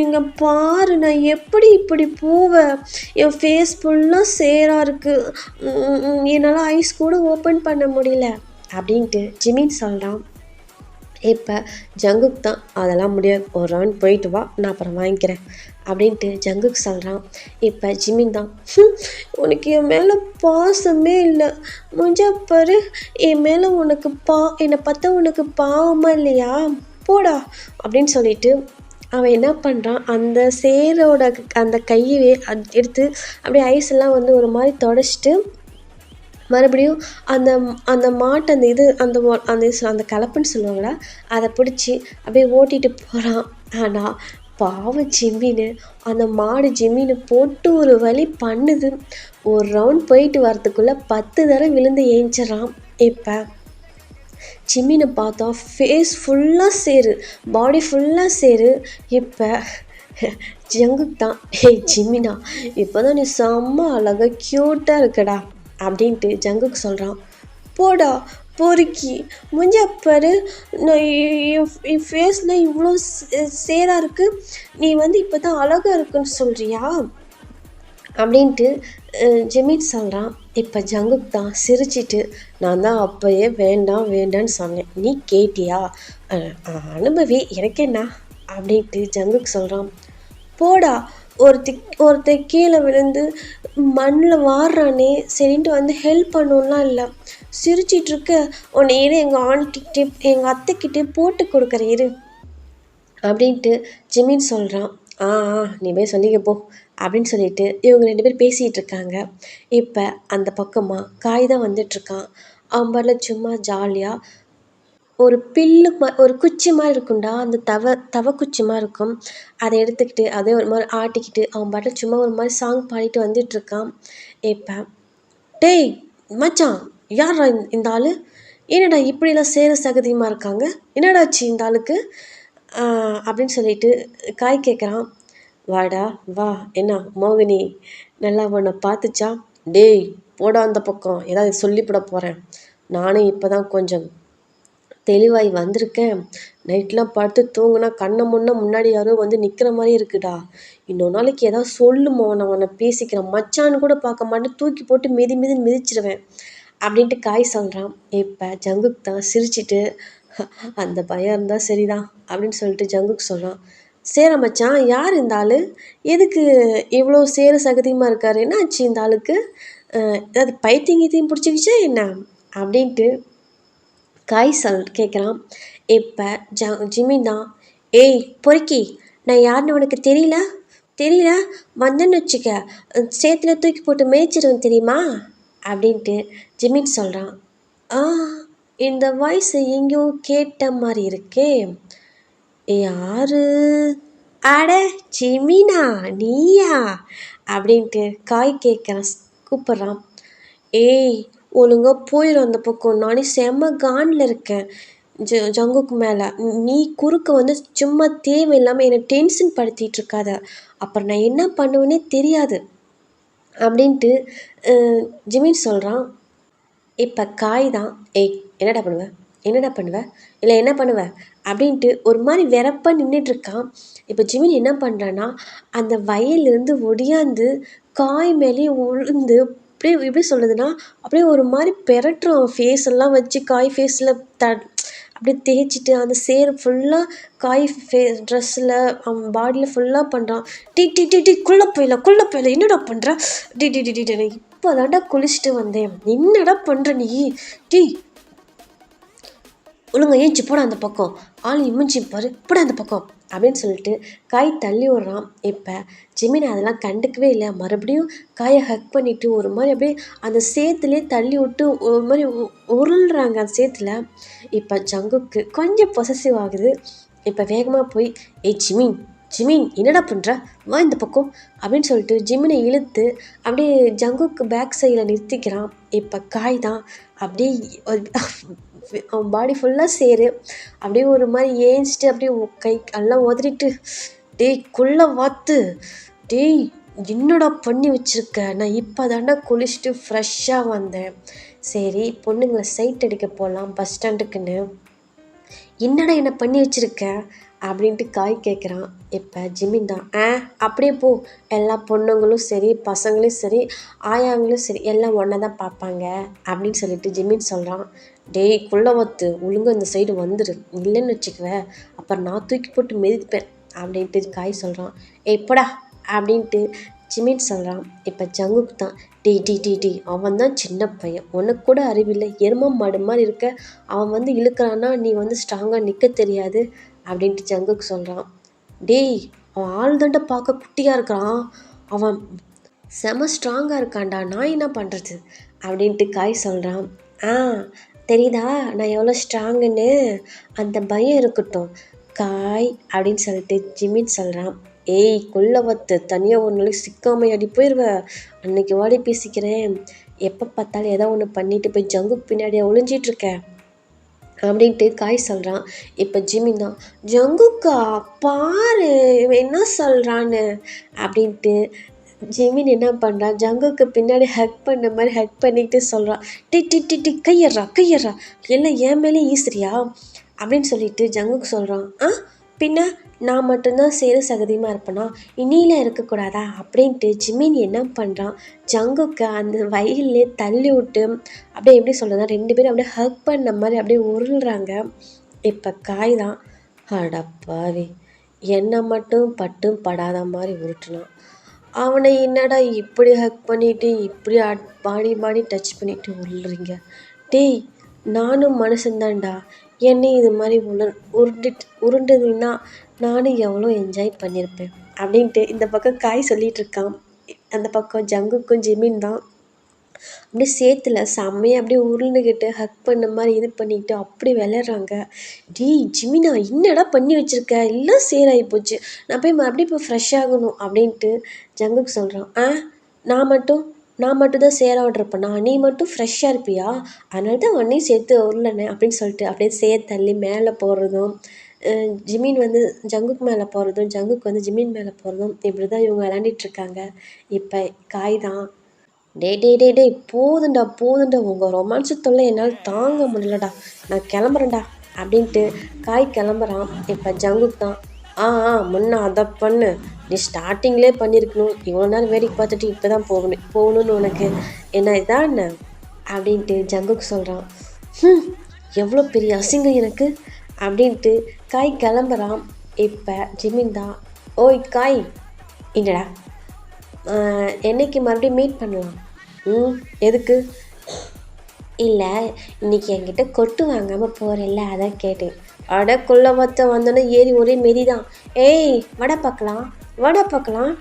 இங்கே பாரு, நான் எப்படி இப்படி போவேன்? என் ஃபேஸ் ஃபுல்லாக சேராக இருக்குது, என்னால் ஐஸ் கூட ஓப்பன் பண்ண முடியல அப்படின்ட்டு ஜிமின் சொல்கிறான். இப்போ ஜங்குக் தான் அதெல்லாம் முடியாது, ஒரு ரவுண்ட் போயிட்டு வா, நான் அப்புறம் வாங்கிக்கிறேன் அப்படின்ட்டு ஜங்குக் சொல்கிறான். இப்போ ஜிமின் தான், உனக்கு என் மேலே பாசமே இல்லை, முடிஞ்சா பாரு, என் மேலே உனக்கு என்னை பார்த்தா உனக்கு பாவமாக இல்லையா, போடா அப்படின்னு சொல்லிட்டு அவன் என்ன பண்ணுறான், அந்த சேரோட அந்த கையவே எடுத்து அப்படியே ஐஸெல்லாம் வந்து ஒரு மாதிரி தொடச்சிட்டு மறுபடியும் அந்த அந்த மாட்டை அந்த இது அந்த அந்த அந்த கலப்புன்னு சொல்லுவாங்களா, அதை பிடிச்சி அப்படியே ஓட்டிகிட்டு போகிறான். ஆனால் பாவம் ஜிம்மின்னு அந்த மாடு ஜிம்மின்னு போட்டு ஒரு வழி பண்ணுது. ஒரு ரவுண்ட் போயிட்டு வரத்துக்குள்ளே 10 தடவை விழுந்து ஏஞ்சிடறான். இப்போ ஜிம்மினை பார்த்தா ஃபேஸ் ஃபுல்லாக சேரு, பாடி ஃபுல்லாக சேரு. இப்போ ஜங்குக் தான், ஏய் ஜிம்மினா, இப்போ தான் நீ செம்ம அழகாக க்யூட்டாக இருக்கடா அப்படின்ட்டு ஜங்குக் சொல்கிறான். போடா பொறுக்கி, முடிஞ்சா பாரு, நான் என் ஃபேஸில் இவ்வளோ சேராக இருக்குது, நீ வந்து இப்போ தான் அழகாக இருக்குன்னு சொல்கிறியா அப்படின்ட்டு ஜிமின் சொல்கிறான். இப்போ ஜங்குக் தான் சிரிச்சிட்டு, நான் தான் அப்போயே வேண்டாம் வேண்டான்னு சொன்னேன், நீ கேட்டியா, அனுபவி, எனக்கு என்ன அப்படின்ட்டு ஜங்குக் சொல்கிறான். போடா, ஒருத்த கீழே விழுந்து மண்ணில் வாடுறானே சரின்ட்டு வந்து ஹெல்ப் பண்ணணும்லாம் இல்லை, சிரிச்சிட்ருக்க, உன்னை இரு எங்கள் ஆண்டிக்கிட்டே எங்கள் அத்தைக்கிட்டே போட்டு கொடுக்குற இரு அப்படின்ட்டு ஜிமின் சொல்கிறான். நீ போய் சொல்லிக்க போ அப்படின்னு சொல்லிட்டு இவங்க 2 பேர் பேசிகிட்டு இருக்காங்க. இப்போ அந்த பக்கமாக காய் தான் வந்துட்டுருக்கான். அவன் பாட்டில் சும்மா ஜாலியாக ஒரு ஒரு குச்சி மாதிரி இருக்கும்டா, அந்த தவ குச்சி மாதிரி இருக்கும், அதை எடுத்துக்கிட்டு அதே ஒரு மாதிரி ஆட்டிக்கிட்டு அவன் பாட்டில் சும்மா ஒரு மாதிரி சாங் பாடிட்டு வந்துட்டுருக்கான். இப்போ டேய் மச்சான், யாரா இந்த ஆள், என்னடா இப்படிலாம் சேர சகதியமாக இருக்காங்க, என்னடாச்சு இந்த ஆளுக்கு அப்படின்னு சொல்லிட்டு காய் கேட்குறான். வாடா வா, என்ன மோகினி நல்லா உன்னை பார்த்துச்சா, டேய் போடா அந்த பக்கம், ஏதாவது சொல்லிவிட போகிறேன், நானும் இப்போ தான் கொஞ்சம் தெளிவாகி வந்திருக்கேன், நைட்லாம் படுத்து தூங்குனா கண்ணை முன்னாடி யாரோ வந்து நிற்கிற மாதிரி இருக்குடா, இன்னொரு நாளைக்கு ஏதாவது சொல்லுமோ, நான் உன்னை பேசிக்கிறேன், மச்சான்னு கூட பார்க்க மாட்டேன், தூக்கி போட்டு மிதிச்சிடுவேன் அப்படின்ட்டு காய் சொல்கிறான். இப்போ ஜங்குக் தான் சிரிச்சிட்டு, அந்த பயம் இருந்தால் சரிதான் அப்படின்னு சொல்லிட்டு ஜங்குக் சொல்கிறான். சேர மச்சான், யார் இந்த ஆள், எதுக்கு இவ்வளோ சேர சகதியமாக இருக்கார், என்ன ஆச்சு இந்த ஆளுக்கு, ஏதாவது பைத்தியம் பிடிச்சிக்கிச்சா என்ன அப்படின்ட்டு காய் கேட்குறான். இப்போ ஜிமின் தான், ஏய் பொறுக்கி, நான் யாருன்னு உனக்கு தெரியல வந்தேன்னு வச்சுக்க, சேத்துல தூக்கி போட்டு மேய்ச்சிடுவேன் தெரியுமா அப்படின்ட்டு ஜிமின் சொல்கிறான். இந்த வாய்ஸ் எங்கேயோ கேட்ட மாதிரி இருக்கே, யாரு, அட ஜிமினா நீயா அப்படின்ட்டு காய் கேட்குறான், கூப்பிட்றான். ஏய் ஒழுங்காக போயிடும் அந்த பக்கம், நானே செம்ம கானில் இருக்கேன் ஜங்குக்கு மேலே, நீ குறுக்க வந்து சும்மா தேவையில்லாமல் என்னை டென்ஷன் படுத்திகிட்டு இருக்காத, அப்புறம் நான் என்ன பண்ணுவேன்னே தெரியாது அப்படின்ட்டு ஜிமின் சொல்கிறான். இப்போ காய் தான், ஏய் என்னடா பண்ணுவேன் இல்லை என்ன பண்ணுவேன் அப்படின்ட்டு ஒரு மாதிரி வெறப்பாக நின்றுட்டுருக்கான். இப்போ ஜிமின் என்ன பண்ணுறான்னா, அந்த வயல்லேருந்து ஒடியாந்து காய் மேலே உளுந்து அப்படியே எப்படி சொல்கிறதுனா, அப்படியே ஒரு மாதிரி பெரட்டுறான், அவன் ஃபேஸெல்லாம் வச்சு காய் ஃபேஸில் அப்படியே தேய்ச்சிட்டு அந்த சேர் ஃபுல்லாக காய் ட்ரெஸ்ஸில் அவன் பாடியில் ஃபுல்லாக பண்ணுறான். டி குள்ள போயில என்னடா பண்ணுற, டி இப்போ தாண்டா குளிச்சுட்டு வந்தேன், என்னடா பண்ணுற நீ, டி ஒழுங்கா ஏஞ்சி போட அந்த பக்கம், ஆள் இமிஞ்சி பாரு, போட அந்த பக்கம் அப்படின்னு சொல்லிட்டு காய் தள்ளி விட்றான். இப்போ ஜிமின் அதெல்லாம் கண்டுக்கவே இல்லை, மறுபடியும் காயை ஹக் பண்ணிவிட்டு ஒரு மாதிரி அப்படியே அந்த சேத்துலேயே தள்ளி விட்டு ஒரு மாதிரி உருள்றாங்க அந்த சேத்துல. இப்போ ஜங்குக்கு கொஞ்சம் பொசசிவ் ஆகுது. இப்போ வேகமாக போய், ஏய் ஜிமின் என்னடா பண்ணுற, வா இந்த பக்கம் அப்படின்னு சொல்லிட்டு ஜிமினை இழுத்து அப்படியே ஜங்குக்கு பேக் சைடில் நிறுத்திக்கிறான். இப்போ காய் தான் அப்படியே அவன் பாடி ஃபுல்லாக சேரு, அப்படியே ஒரு மாதிரி ஏஞ்சிட்டு அப்படியே கை எல்லாம் உதறிட்டு, டேய் குள்ள வாத்து, டேய் என்னடா பண்ணி வச்சுருக்க, நான் இப்போ தாண்டா குளிச்சுட்டு ஃப்ரெஷ்ஷாக வந்தேன், சரி பொண்ணுங்களை சைட் அடிக்க போகலாம் பஸ் ஸ்டாண்டுக்குன்னு, என்னடா என்ன பண்ணி வச்சுருக்க அப்படின்ட்டு காய் கேட்குறான். இப்போ ஜிமின் தான் அப்படியே போ, எல்லா பொண்ணுங்களும் சரி பசங்களும் சரி ஆயாங்களும் சரி எல்லாம் ஒன்றா தான் பார்ப்பாங்க அப்படின்னு சொல்லிட்டு ஜிமின் சொல்கிறான். டேய் குள்ளவத்து, ஒழுங்காக இந்த சைடு வந்துடு, இல்லைன்னு வச்சுக்குவேன் அப்புறம் நான் தூக்கி போட்டு மிதிப்பேன் அப்படின்ட்டு காய் சொல்கிறான். எப்படா அப்படின்ட்டு ஜிமின் சொல்கிறான். இப்போ ஜங்குக்கு தான், டி அவன் தான் சின்ன பையன், உனக்கு கூட அறிவில்லை, எரும மாடு மாதிரி இருக்க, அவன் இழுக்கிறான்னா நீ ஸ்ட்ராங்காக நிற்க தெரியாது அப்படின்ட்டு ஜங்குக்கு சொல்கிறான். டேய் அவன் ஆள் தண்டை பார்க்க குட்டியாக இருக்கிறான், அவன் செம ஸ்ட்ராங்காக இருக்கான்டா, நான் என்ன பண்ணுறது அப்படின்ட்டு காய் சொல்கிறான். தெரியுதா நான் எவ்வளோ ஸ்ட்ராங்குன்னு, அந்த பயம் இருக்கட்டும் காய் அப்படின்னு சொல்லிட்டு ஜிமின் சொல்கிறான். ஏய் கொல்லவத்து, தனியாக ஒரு நாளைக்கு சிக்காமல் அடி போயிடுவேன், அன்னைக்கு வாடி பேசிக்கிறேன், எப்போ பார்த்தாலும் ஏதோ ஒன்று பண்ணிட்டு போய் ஜங்குக்கு பின்னாடியே ஒளிஞ்சிட்ருக்கேன் அப்படின்ட்டு காய் சொல்கிறான். இப்போ ஜிமின் தான், ஜங்குக்கா பாரு இவன் என்ன சொல்கிறான்னு அப்படின்ட்டு ஜிமின் என்ன பண்ணுறான், ஜங்குக்கு பின்னாடி ஹக் பண்ண மாதிரி ஹக் பண்ணிக்கிட்டு சொல்கிறான். டி கையறா எல்லாம் என் மேலே ஈஸ்ரியா அப்படின்னு சொல்லிட்டு ஜங்குக்கு சொல்கிறான். பின்ன நான் மட்டும்தான் சேரு சகதியமாக இருப்பேனா, இனியில இருக்கக்கூடாதா அப்படின்ட்டு ஜிமின் என்ன பண்ணுறான், ஜங்குக்கு அந்த வயல்லே தள்ளி விட்டு அப்படியே எப்படி சொல்கிறதா 2 பேரும் அப்படியே ஹக் பண்ண மாதிரி அப்படியே உருள்றாங்க. இப்போ காய் தான், அடப்பாவி என்னை மட்டும் பட்டும் படாத மாதிரி உருட்டுனான், அவனை என்னடா இப்படி ஹக் பண்ணிவிட்டு இப்படி பாடி டச் பண்ணிவிட்டு உருளுறீங்க, டேய் நானும் மனுஷன்தான்டா, என்னை இது மாதிரி உருண்டுதுன்னா நானும் எவ்வளோ என்ஜாய் பண்ணியிருப்பேன் அப்படின்ட்டு இந்த பக்கம் காய் சொல்லிகிட்டு இருக்கான். அந்த பக்கம் ஜங்குக்கும் ஜிமின் தான் அப்படியே சேத்துல செம்மையாக அப்படியே உருண்டுக்கிட்டு ஹக் பண்ண மாதிரி இது பண்ணிக்கிட்டு அப்படி விளையாடுறாங்க. டேய் ஜிமினா என்னடா பண்ணி வச்சுருக்க, எல்லாம் சேராகி போச்சு, நான் போய் மறுபடியும் இப்போ ஃப்ரெஷ் ஆகணும் அப்படின்ட்டு ஜங்குக்கு சொல்கிறான். நான் மட்டும் தான் சேராக இருப்பேனா, நீ மட்டும் ஃப்ரெஷ்ஷாக இருப்பியா, அதனால தான் உன்னையும் சேர்த்து உருளனே அப்படின்னு சொல்லிட்டு அப்படியே தள்ளி மேலே போடுறதும், ஜிமின் ஜங்குக்கு மேலே போகிறதும், ஜங்குக்கு ஜிமின் மேலே போகிறதும், இப்படி தான் இவங்க விளையாண்டிட்ருக்காங்க. இப்போ காய் தான், டே போதுண்டா உங்கள் ரொமான்ஸு தொல்லை என்னால் தாங்க முடியலடா, நான் கிளம்புறேன்டா அப்படின்ட்டு காய் கிளம்புறான். இப்போ ஜங்குக்கு தான், முன்ன அதை பண்ணு, நீ ஸ்டார்டிங்லேயே பண்ணியிருக்கணும், இவ்வளோ நேரம் வேடிக்கை பார்த்துட்டு இப்போ தான் போகணும்னு உனக்கு என்ன இதான் அப்படின்ட்டு ஜங்குக்கு சொல்கிறான். எவ்வளோ பெரிய அசிங்கம் எனக்கு அப்படின்ட்டு காய் கிளம்புறான். இப்போ ஜிமின் தான், ஓய் காய் இல்லைடா, என்னைக்கு மறுபடியும் மீட் பண்ணலாம், எதுக்கு, இல்லை இன்னைக்கு என்கிட்ட கொட்டு வாங்காமல் போகிறேல்ல அதான் கேட்டேன். அடக்குள்ள வந்தோன்னே ஏறி ஒரே மெதி தான், ஏய் வடை பார்க்கலாம்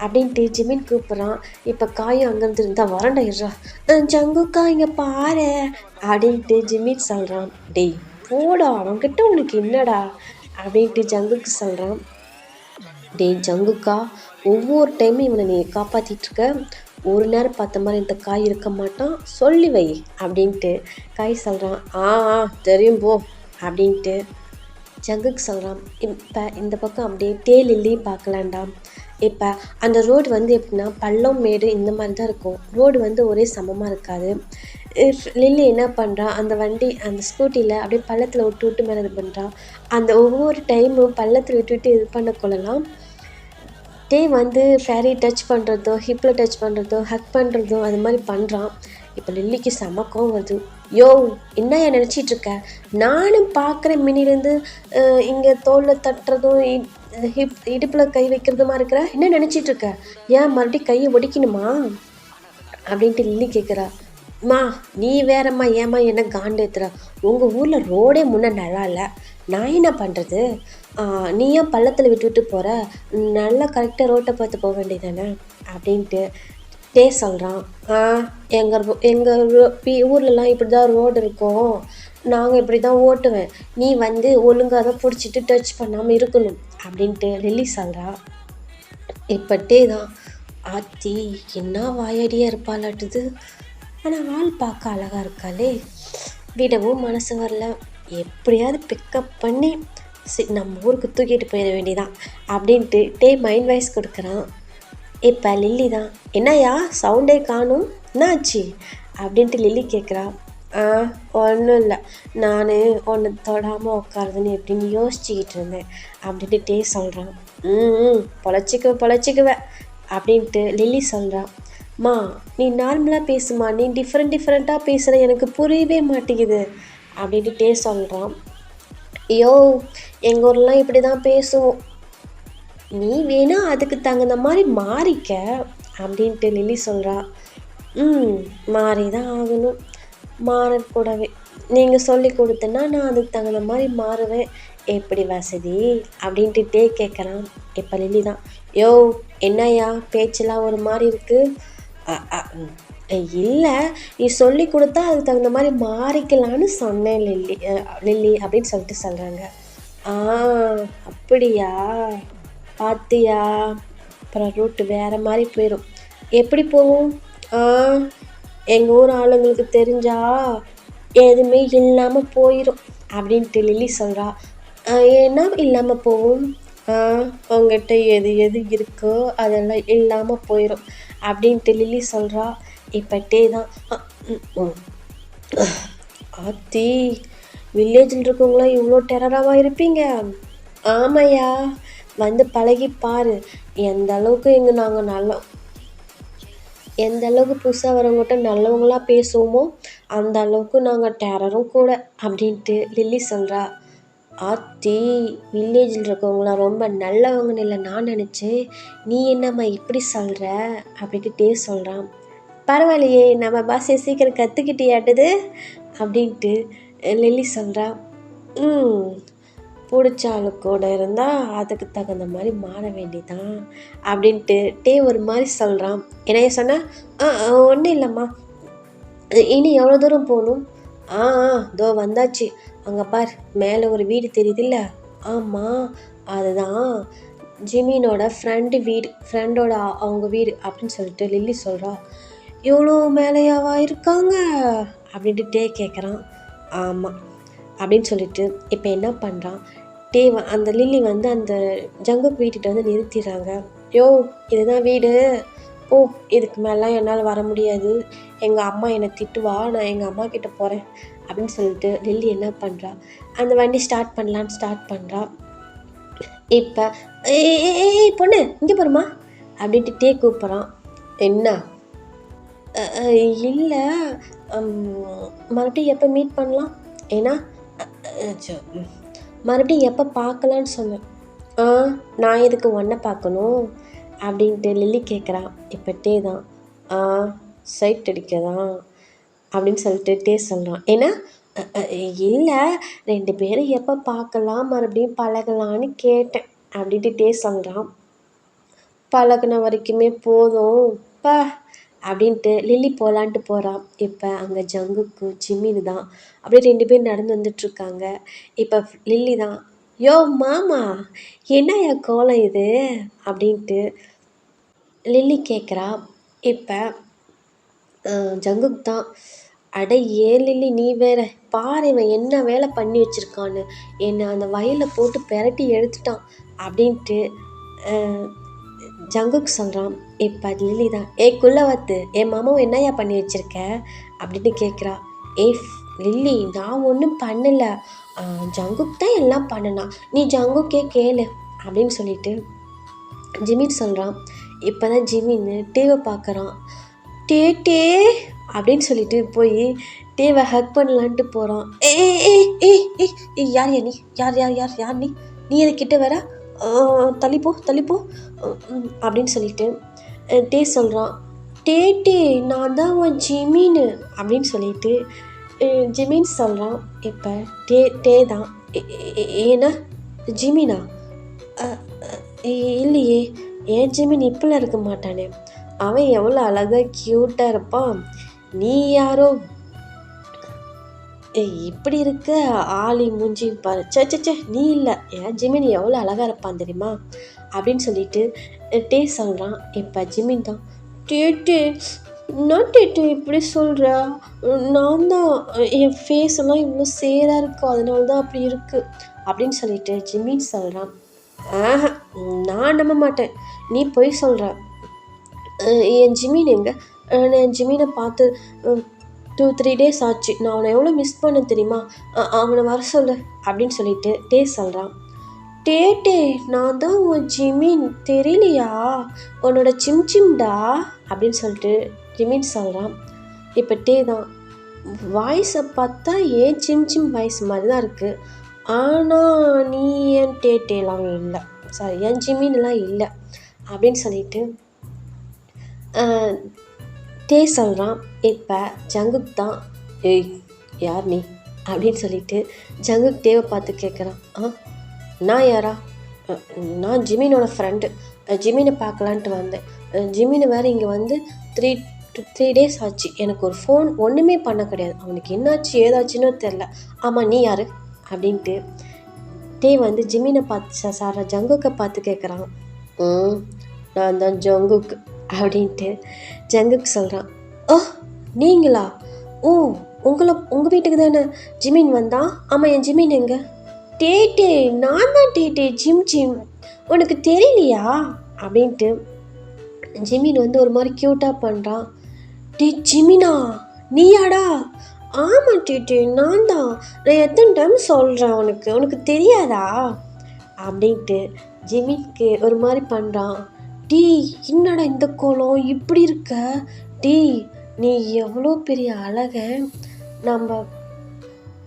அப்படின்ட்டு ஜிமின் கூப்பிட்றான். இப்போ காயும் அங்கேருந்து இருந்தால் வரண்டா இருறா, ஜங்குக்கா இங்கே பாரு அப்படின்ட்டு ஜிமின் சொல்கிறான். டேய் போடா அவன்கிட்ட உனக்கு என்னடா அப்படின்ட்டு ஜங்குக்கு சொல்கிறான். டேய் ஜங்குக்கா, ஒவ்வொரு டைமும் இவனை நீ காப்பாற்றிட்டுருக்க, ஒரு நேரம் பார்த்த மாதிரி இந்த காய் இருக்க மாட்டான், சொல்லி வை அப்படின்ட்டு காய் சொல்கிறான். தெரியும் போ அப்படின்ட்டு ஜங்குக்கு சொல்கிறான். இப்போ இந்த பக்கம் அப்படியே லில்லியும் பார்க்கலான்டா. இப்போ அந்த ரோடு எப்படின்னா பள்ளம் மேடு இந்த மாதிரி தான் இருக்கும், ரோடு ஒரே சமமாக இருக்காது. லில்லி என்ன பண்ணுறா, அந்த ஸ்கூட்டியில் அப்படியே பள்ளத்தில் விட்டு மேலே இது பண்ணுறா. அந்த ஒவ்வொரு டைமும் பள்ளத்தில் விட்டுவிட்டு இது பண்ண கொள்ளலாம். ஃபேரி டச் பண்ணுறதோ ஹிப்பில் டச் பண்ணுறதோ ஹக் பண்ணுறதோ அது மாதிரி பண்ணுறான். இப்போ லில்லிக்கு செமக்கம் வருது. யோ என்ன நினச்சிட்ருக்க, நானும் பார்க்குறேன் மினிலேருந்து இங்கே தோலில் தட்டுறதும் இடுப்பில் கை வைக்கிறதுமா இருக்கிற, என்ன நினச்சிட்ருக்க, ஏன் மறுபடியும் கையை ஒடிக்கணுமா அப்படின்ட்டு லில்லி கேட்குறா. நீ வேறம்மா, ஏம்மா என்ன காண்டேத்துற, உங்கள் ஊரில் ரோடே முன்னே நல்லா இல்லை, நான் என்ன பண்ணுறது, நீ ஏன் பள்ளத்தில் விட்டுவிட்டு போகிற, நல்லா கரெக்டாக ரோட்டை பார்த்து போக வேண்டியதானே அப்படின்ட்டு சொல்கிறான். எங்கள் ஊர்லலாம் இப்படி தான் ரோடு இருக்கும், நாங்கள் இப்படி தான் ஓட்டுவேன், நீ ஒழுங்காக தான் பிடிச்சிட்டு டச் பண்ணாமல் இருக்கணும் அப்படின்ட்டு லில்லி சொல்கிறா. இப்போ தான், ஆத்தி என்ன வாயடியாக இருப்பாளாட்டுது, ஆனால் ஆள் பார்க்க அழகாக இருக்காளே, விடவும் மனசு வரல, எப்படியாவது பிக்கப் பண்ணி நம்ம ஊருக்கு தூக்கிட்டு போயிட வேண்டியதான் அப்படின்ட்டு மைண்ட் வாய்ஸ் கொடுக்குறான். இப்போ லில்லி தான், என்னையா சவுண்டே காணும், என்ன ஆச்சு அப்படின்ட்டு லில்லி கேட்குறா. ஆ ஒன்றும் இல்லை, நான் உன்னை தொடாமல் உட்காருதுன்னு எப்படின்னு யோசிச்சுக்கிட்டு இருந்தேன் அப்படின்ட்டு டே சொல்கிறான். பொழைச்சிக்குவ அப்படின்ட்டு லில்லி சொல்கிறான். மா நீ நார்மலாக பேசுமா, நீ டிஃப்ரெண்ட்டாக பேசுகிற, எனக்கு புரியவே மாட்டேங்குது அப்படின்ட்டு டே சொல்கிறான். ஐயோ எங்கள் ஊர்லாம் இப்படி தான் பேசுவோம், நீ வேணா அதுக்கு தகுந்த மாதிரி மாறிக்க அப்படின்ட்டு லில்லி சொல்கிறா. மாறி தான் ஆகணும், மாறக்கூடவே நீங்கள் சொல்லி கொடுத்தனா நான் அதுக்கு தகுந்த மாதிரி மாறுவேன், எப்படி வசதி அப்படின்ட்டு டே கேட்குறான். இப்போ லில்லி தான், யோ என்னையா பேச்செல்லாம் ஒரு மாதிரி இருக்குது. இல்லை நீ சொல்லி கொடுத்தா அதுக்கு தகுந்த மாதிரி மாறிக்கலான்னு சொன்னேன் லில்லி அப்படின்னு சொல்லிட்டு சொல்கிறாங்க. அப்படியா, பார்த்தியா, அப்புறம் ரூட்டு வேறு மாதிரி போயிடும். எப்படி போகும்? எங்கள் ஊர் ஆளுங்களுக்கு தெரிஞ்சா எதுவுமே இல்லாமல் போயிடும் அப்படின்ட்டு லில்லி சொல்கிறா. ஏன்னா இல்லாமல் போகும்? உங்ககிட்ட எது எது இருக்கோ அதெல்லாம் இல்லாமல் போயிடும் அப்படின்ட்டு லில்லி சொல்கிறா. இப்போ டே தான், ஆத்தி வில்லேஜில் இருக்கவங்களாம் இவ்வளோ டெரராவாக இருப்பீங்க? ஆமையா, வந்து பழகி பாரு, எந்த அளவுக்கு புதுசாக வரவங்ககிட்ட நல்லவங்களாக பேசுவோமோ அந்த அளவுக்கு நாங்கள் டெரரும் கூட அப்படின்ட்டு லில்லி சொல்கிறா. ஆத்தி வில்லேஜில் இருக்கவங்களாம் ரொம்ப நல்லவங்கன்னு இல்லை நான் நினச்சேன், நீ என்னம்மா இப்படி சொல்கிற அப்படின்ட்டு டே சொல்கிறான். பரவாயில்லையே, நம்ம பாஷையை சீக்கிரம் கற்றுக்கிட்டியாட்டுது அப்படின்ட்டு லில்லி சொல்கிறா. பிடிச்சாலு கூட இருந்தால் அதுக்கு தகுந்த மாதிரி மாற வேண்டியதான் அப்படின்ட்டு டே ஒரு மாதிரி சொல்கிறான். என்னைய சொன்னால் ஒன்றும் இல்லைம்மா, இனி எவ்வளோ தூரம் போகணும்? தோ வந்தாச்சு, அங்கே பார் மேலே ஒரு வீடு தெரியுதுல்ல, ஆமாம் அதுதான் ஜிமினோட ஃப்ரெண்டோட அவங்க வீடு அப்படின்னு சொல்லிட்டு லில்லி சொல்கிறா. இவ்வளோ மேலேயாவா இருக்காங்க அப்படின்ட்டு டே கேட்குறான். ஆமாம் அப்படின்னு சொல்லிட்டு இப்போ என்ன பண்ணுறான், டே அந்த லில்லி வந்து அந்த ஜங்குக்கு வீட்டுகிட்ட வந்து நிறுத்திடுறாங்க. யோ இதுதான் வீடு, ஓ இதுக்கு மேலாம் என்னால் வர முடியாது, எங்கள் அம்மா என்னை திட்டுவா, நான் எங்கள் அம்மா கிட்டே போகிறேன் அப்படின்னு சொல்லிட்டு லில்லி என்ன பண்ணுறா, அந்த வண்டி ஸ்டார்ட் பண்ணுறா. இப்போ ஏய் பொண்ணு இங்கே போகிறோமா அப்படின்ட்டு டே கூப்பிட்றான். என்ன? இல்லை மறுபடியும் எப்போ மீட் பண்ணலாம், ஏன்னா மறுபடியும் எப்போ பார்க்கலான்னு சொன்னேன். நான் எதுக்கு ஒன்றை பார்க்கணும் அப்படின்ட்டு லில்லி கேட்குறான். இப்போ டே தான், சைட் அடிக்கதான் அப்படின்னு சொல்லிட்டு டே சொல்கிறான். ஏன்னா இல்லை 2 பேரும் எப்போ பார்க்கலாம் மறுபடியும் பழகலான்னு கேட்டேன் அப்படின்ட்டு டே சொல்கிறான். பழகுன வரைக்குமே போதும் பா அப்படின்ட்டு லில்லி போகலான்ட்டு போகிறான். இப்போ அங்கே ஜங்குக்கு ஜிம்மின்னு தான் அப்படியே 2 பேர் நடந்து வந்துட்டுருக்காங்க. இப்போ லில்லி தான், யோ மாமா என்னையா கோலம் இது அப்படின்ட்டு லில்லி கேட்குறா. இப்போ ஜங்குக்கு தான், அட ஏன் லில்லி நீ வேற பாரு, இவன் என்ன வேலை பண்ணி வச்சுருக்கான்னு, என்னை அந்த வயலில் போட்டு பெரட்டி எடுத்துட்டான் அப்படின்ட்டு ஜங்குக்கு சொல்கிறான். இப்போ லில்லி தான், குள்ளவத்து என் மாமாவை என்னையா பண்ணி வச்சுருக்க அப்படின்னு கேட்குறா. லில்லி நான் ஒன்றும் பண்ணலை, ஜங்குக்கு தான் எல்லாம் பண்ணனா, நீ ஜங்குக்கே கேளு அப்படின்னு சொல்லிட்டு ஜிமின் சொல்கிறான். இப்போ தான் ஜிமின்னு டேவை பார்க்குறான். டே அப்படின்னு சொல்லிட்டு போய் டேவை ஹக் பண்ணலான்ட்டு போகிறான். யார் நீ, யார் நீ எதுக்கிட்ட வர, தள்ளிப்போ அப்படின்னு சொல்லிட்டு டே சொல்கிறான். டே நான் தான் உன் ஜிமின்னு அப்படின்னு சொல்லிட்டு ஜிமின் சொல்கிறான். இப்போ டே தான், ஏன்னா ஜிமினா? இல்லையே, ஏன் ஜிமின் இப்பெல்லாம் இருக்க மாட்டானே, அவன் எவ்வளோ அழகாக க்யூட்டாக இருப்பான், நீ யாரோ இப்படி இருக்க, ஆளி மூஞ்சி பாரு, சே நீ இல்லை, ஏன் ஜிமின் எவ்வளோ அழகாக இருப்பான் தெரியுமா அப்படின்னு சொல்லிட்டு டே சொல்கிறான். இப்போ ஜிமின் தான், டே நான் டேட்டு இப்படி சொல்கிற, நான் தான் என் ஃபேஸ் எல்லாம் இவ்வளோ சேராக இருக்கும் அதனால தான் அப்படி இருக்குது அப்படின்னு சொல்லிட்டு ஜிமின் சொல்கிறான். நான் நம்ப மாட்டேன், நீ போய் சொல்கிற, என் ஜிமின் எங்கே, நான் என் ஜிமினை பார்த்து 2-3 டேஸ் ஆச்சு, நான் அவனை எவ்வளோ மிஸ் பண்ண தெரியுமா, அவனை வர சொல்லு அப்படின்னு சொல்லிட்டு டே சொல்கிறான். டே டே, நான் தான் உன் ஜிமின், தெரியலையா, உன்னோட சிம்டா அப்படின்னு சொல்லிட்டு ஜிமின் சொல்கிறான். இப்போ டே தான், வாய்ஸை பார்த்தா ஏன் சிம் வாய்ஸ் மாதிரி தான் இருக்குது, ஆனால் நீ ஏன் டேலாம் இல்லை, சாரி என் ஜிமின்லாம் இல்லை அப்படின்னு சொல்லிட்டு டே சொல்கிறான். இப்போ ஜங்குக் தான், ஏய் யார் நீ அப்படின்னு சொல்லிட்டு ஜங்குக் டேவை பார்த்து கேட்குறான். நான் யாரா, நான் ஜிமினோட ஃப்ரெண்டு, ஜிமினை பார்க்கலான்ட்டு வந்தேன், ஜிமினை வேறு இங்கே வந்து 3 டேஸ் ஆச்சு, எனக்கு ஒரு ஃபோன் ஒன்றுமே பண்ண கிடையாது, அவனுக்கு என்னாச்சு ஏதாச்சுன்னு தெரில. ஆமாம் நீ யார் அப்படின்ட்டு டே வந்து ஜிமினை பார்த்து ஜங்குக்கை பார்த்து கேட்குறான். நான் தான் ஜங்குக் அப்படின்ட்டு ஜங்குக் சொல்கிறான். நீங்களா, உங்கள் வீட்டுக்கு தானே ஜிமின் வந்தான், ஆமாம் என் ஜிமின் எங்க, டே நான் தான் டே ஜிம், உனக்கு தெரியலையா அப்படின்ட்டு ஜிமின் வந்து ஒரு மாதிரி க்யூட்டாக பண்ணுறான். டே ஜிமினா நீயாடா, ஆமாம் டே நான் தான், நான் எத்தனை டைம் சொல்கிறேன் உனக்கு தெரியாதா அப்படின்ட்டு ஜிமின்க்கு ஒரு மாதிரி பண்ணுறான். டீ என்னடா இந்த கோலம் இப்படி இருக்க, டீ நீ எவ்வளோ பெரிய அழக,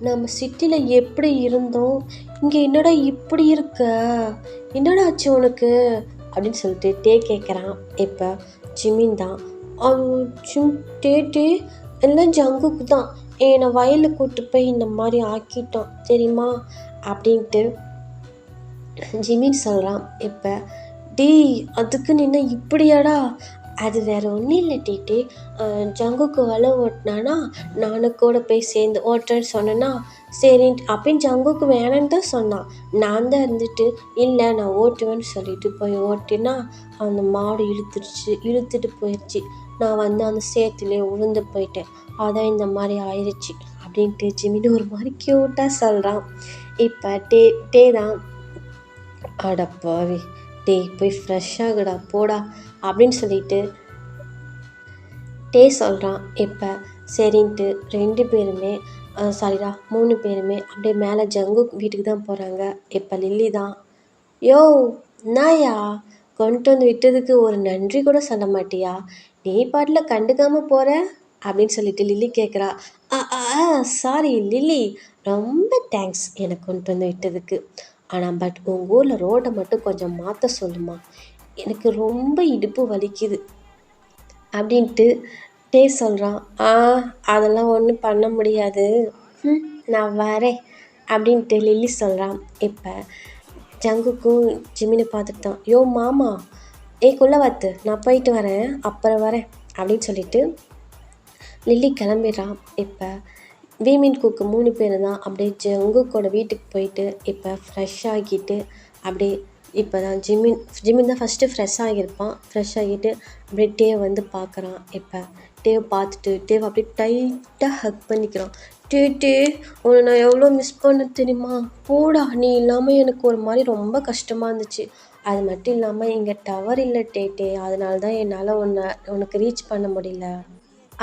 நம்ம சிட்டியில் எப்படி இருந்தோம், இங்கே என்னடா இப்படி இருக்க, என்னடா ஆச்சு உனக்கு அப்படின்னு சொல்லிட்டு டே கேட்குறான். இப்போ ஜிமின் தான், டே எல்லாம் ஜங்குக்கு தான் என்னை வயலில் கூட்டு போய் இந்த மாதிரி ஆக்கிட்டோம் தெரியுமா அப்படின்ட்டு ஜிமின் சொல்கிறான். இப்போ டீ அதுக்கு நின்று இப்படியாடா, அது வேறு ஒன்றும் இல்லை டே, ஜங்குக்கு வலை ஓட்டினானா நானும் கூட போய் சேர்ந்து ஓட்டுறேன்னு சொன்னேன்னா சரின்ட்டு அப்படின்னு ஜங்குக்கு வேணான்னு தான் சொன்னான். நான் தான் இருந்துட்டு இல்லை நான் ஓட்டுவேன்னு சொல்லிட்டு போய் ஓட்டினா அந்த மாடு இழுத்துட்டு போயிடுச்சு, நான் வந்து அந்த சேத்துலேயே உளுந்து போயிட்டேன், அதான் இந்த மாதிரி ஆயிடுச்சு அப்படின்ட்டு ஜிமின்னு ஒரு மாதிரி க்யூட்டாக சொல்கிறான். இப்போ டே தான், அடப்பாவி டே போய் ஃப்ரெஷ்ஷாகடா போடா அப்படின்னு சொல்லிட்டு டே சொல்கிறான். இப்போ சரின்ட்டு 2 பேருமே 3 பேருமே அப்படியே மேலே ஜங்கு வீட்டுக்கு தான் போகிறாங்க. இப்போ லில்லி தான், யோ நாயா கொண்டு வந்து விட்டதுக்கு ஒரு நன்றி கூட சொல்ல மாட்டியா, நீ பாட்டில் கண்டுக்காமல் போகிற அப்படின்னு சொல்லிட்டு லில்லி கேட்குறா. சாரி லில்லி, ரொம்ப தேங்க்ஸ் எனக்கு கொண்டு வந்து விட்டதுக்கு, ஆனால் பட் உங்கள் ஊரில் ரோடை மட்டும் கொஞ்சம் மாற்ற சொல்லுமா, எனக்கு ரொம்ப இடுப்பு வலிக்குது அப்படின்ட்டு டே சொல்கிறான். அதெல்லாம் ஒன்றும் பண்ண முடியாது, நான் வரேன் அப்படின்ட்டு லில்லி சொல்கிறான். இப்போ ஜங்குக்கும் ஜிமினை பார்த்துட்டு தான், யோ மாமா குள்ளவாத்து நான் போயிட்டு வரேன் அப்புறம் வரேன் அப்படின்னு சொல்லிட்டு லில்லி கிளம்பிடுறான். இப்போ வீமின் குக்கு 3 பேர் தான் அப்படியே ஜங்குக்கோட வீட்டுக்கு போயிட்டு இப்போ ஃப்ரெஷ் ஆகிட்டு அப்படியே இப்போ தான் ஜிமின் தான் ஃபஸ்ட்டு ஃப்ரெஷ் ஆகியிருப்பான். ஃப்ரெஷ் ஆகிட்டு அப்படியே டேவ் வந்து பார்க்குறான். இப்போ டேவ் பார்த்துட்டு டேவ் அப்படியே டைட்டாக ஹக் பண்ணிக்கிறான். டே உன்னை நான் எவ்வளோ மிஸ் பண்ண தெரியுமா, போடா நீ இல்லாமல் எனக்கு ஒரு மாதிரி ரொம்ப கஷ்டமாக இருந்துச்சு, அது மட்டும் இல்லாமல் இங்கே டவர் இல்லை டே, அதனால தான் என்னால் உனக்கு ரீச் பண்ண முடியல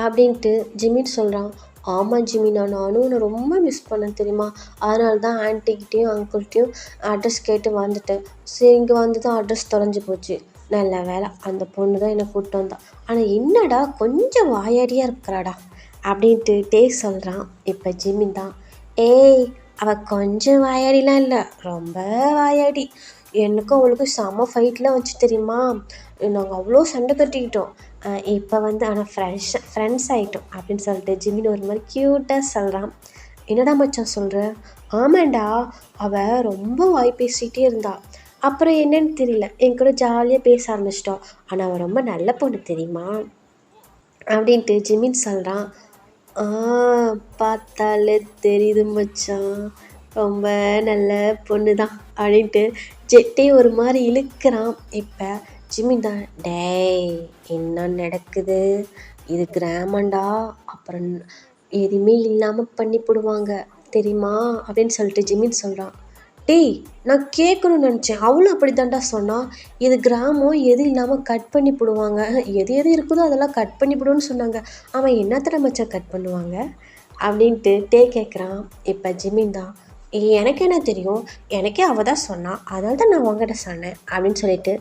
அப்படின்ட்டு ஜிமின் சொல்கிறான். ஆமாம் ஜிமினா, நானும் உன்னை ரொம்ப மிஸ் பண்ணேன் தெரியுமா, அதனால தான் ஆன்ட்டிக்கிட்டேயும் அங்கிள்கிட்டையும் அட்ரஸ் கேட்டு வந்துட்டேன். சரி இங்கே வந்து தான் அட்ரஸ் தொலைஞ்சி போச்சு, நல்ல வேலை அந்த பொண்ணு தான் என்னை கூப்பிட்டு வந்தான், ஆனால் என்னடா கொஞ்சம் வாயாடியாக இருக்கிறாடா அப்படின்ட்டு டே சொல்கிறான். இப்போ ஜிமின் தான், அவள் கொஞ்சம் வாயாடிலாம் இல்லை, ரொம்ப வாயாடி, எனக்கும் அவளுக்கும் செம ஃபைட்லாம் வச்சு தெரியுமா, நாங்கள் அவ்வளோ சண்டை கட்டிக்கிட்டோம், இப்போ வந்து ஆனால் ஃப்ரெண்ட்ஸ் ஆகிட்டோம் அப்படின்னு சொல்லிட்டு ஜிமின் ஒரு மாதிரி க்யூட்டாக சொல்கிறான். என்னடா மச்சான் சொல்கிற, ஆமாண்டா அவள் ரொம்ப வாய் பேசிகிட்டே இருந்தா, அப்புறம் என்னன்னு தெரியல என் கூட ஜாலியாக பேச ஆரம்பிச்சிட்டோம், ஆனால் அவள் ரொம்ப நல்ல பொண்ணு தெரியுமா அப்படின்ட்டு ஜிமின் சொல்கிறான். பார்த்தாலே தெரியுது மச்சான், ரொம்ப நல்ல பொண்ணு தான் அப்படின்ட்டு ஜெட்டே ஒரு மாதிரி இழுக்கிறான். இப்போ ஜிமின் தான், டேய் என்ன நடக்குது, இது கிராமண்டா, அப்புறம் எதுவுமே இல்லாமல் பண்ணி போடுவாங்க தெரியுமா அப்படின்னு சொல்லிட்டு ஜிமின் சொல்கிறான். டேய் நான் கேட்கணும்னு நினச்சேன், அவளும் அப்படி தான்டா சொன்னா. இது கிராமம், எது இல்லாமல் கட் பண்ணி போடுவாங்க, எது எது இருக்குதோ அதெல்லாம் கட் பண்ணி போடுன்னு சொன்னாங்க. அவன் என்னத்தடா மச்சான் கட் பண்ணுவாங்க அப்படின்ட்டு டே கேட்குறான். இப்போ ஜிமின் தான், எனக்கு என்ன தெரியும், எனக்கே அவள் தான் சொன்னா, அதனால தான் நான் உங்ககிட்ட சொன்னேன் அப்படின்னு சொல்லிட்டு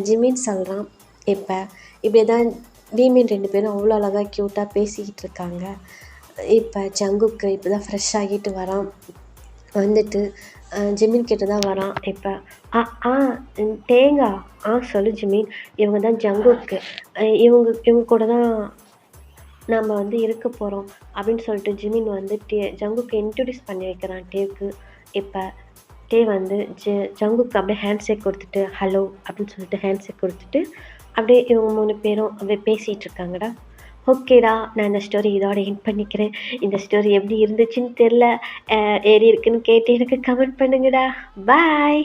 ஜிமின் சொல்கிறான். இப்போ இப்படி தான் வீமின் 2 பேரும் அவ்வளோ அழகாக க்யூட்டாக பேசிக்கிட்டு இருக்காங்க. இப்போ ஜங்குக்கு இப்போ தான் ஃப்ரெஷ் ஆகிட்டு வரான். வந்துட்டு ஜிமின் கிட்ட தான் வரான். இப்போ ஆ ஆ தேங்கா சொல்லு ஜிமின், இவங்க தான் ஜங்குக்கு, இவங்க கூட தான் நம்ம வந்து இருக்க போகிறோம் அப்படின்னு சொல்லிட்டு ஜிமின் வந்து ஜங்குக்கு இன்ட்ரடியூஸ் பண்ணி வைக்கிறான் டேவுக்கு. இப்போ டே வந்து ஜங்குக்கு அப்படியே ஹேண்ட் ஷேக் கொடுத்துட்டு ஹலோ அப்படின்னு சொல்லிட்டு ஹேண்ட் ஷேக் கொடுத்துட்டு அப்படியே இவங்க 3 பேரும் அப்படியே பேசிகிட்டு இருக்காங்கடா. ஓகேடா, நான் இந்த ஸ்டோரி இதோட எண்ட் பண்ணிக்கிறேன். இந்த ஸ்டோரி எப்படி இருந்துச்சுன்னு தெரில, ஏறி இருக்குன்னு கேட்டு எனக்கு கமெண்ட் பண்ணுங்கடா. பாய்.